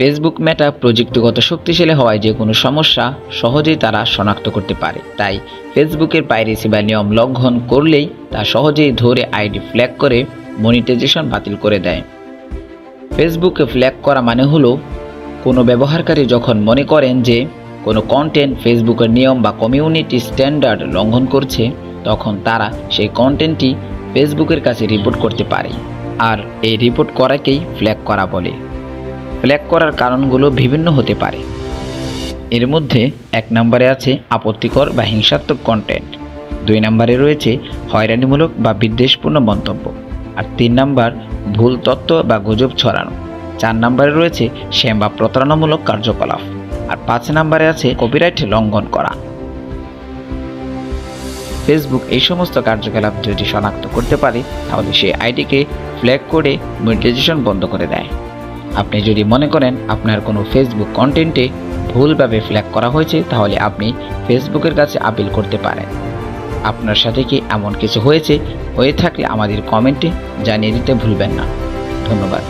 Facebook Meta প্রযুক্তিগত শক্তিশালী হওয়ায় যে কোনো সমস্যা সহজেই তারা শনাক্ত করতে পারে। তাই ফেসবুকের পাইরেসি বা নিয়ম লঙ্ঘন করলেই তা সহজেই ধরে আইডি ফ্ল্যাগ করে মনিটাইজেশন বাতিল করে দেয়। ফেসবুকে ফ্ল্যাগ করা মানে হলো কোনো ব্যবহারকারী যখন মনে করেন যে কোনো কন্টেন্ট ফেসবুকের নিয়ম বা কমিউনিটি স্ট্যান্ডার্ড লঙ্ঘন করছে, তখন তারা সেই কন্টেন্টটি ফেসবুকের কাছে রিপোর্ট করতে পারে। আর এই রিপোর্ট করাকেই ফ্ল্যাগ করা বলে। ফ্ল্যাগ করার কারণগুলো বিভিন্ন হতে পারে। এর মধ্যে 1 নম্বরে আছে আপত্তিকর বা হিংসাত্মক কন্টেন্ট, 2 নম্বরে রয়েছে হয়রানিমূলক বা বিদ্বেষপূর্ণ মন্তব্য, আর 3 নম্বর ভুল তথ্য বা গুজব ছড়ানো, 4 নম্বরে রয়েছে স্ক্যাম বা প্রতারণামূলক কার্যকলাপ, আর 5 নম্বরে আছে কপিরাইট লঙ্ঘন করা। ফেসবুক এই সমস্ত কার্যকলাপ যদি শনাক্ত করতে পারে তাহলে সেই আইডিকে ফ্ল্যাগ করে মনিটাইজেশন বন্ধ করে দেয়। আপনি যদি মনে করেন আপনার কোনো ফেসবুক কন্টেন্টে ভুলভাবে ফ্ল্যাগ করা হয়েছে, তাহলে আপনি ফেসবুকের কাছে আপিল করতে পারেন। আপনার সাথে কি এমন কিছু হয়ে থাকলে আমাদের কমেন্টে জানিয়ে দিতে ভুলবেন না। ধন্যবাদ।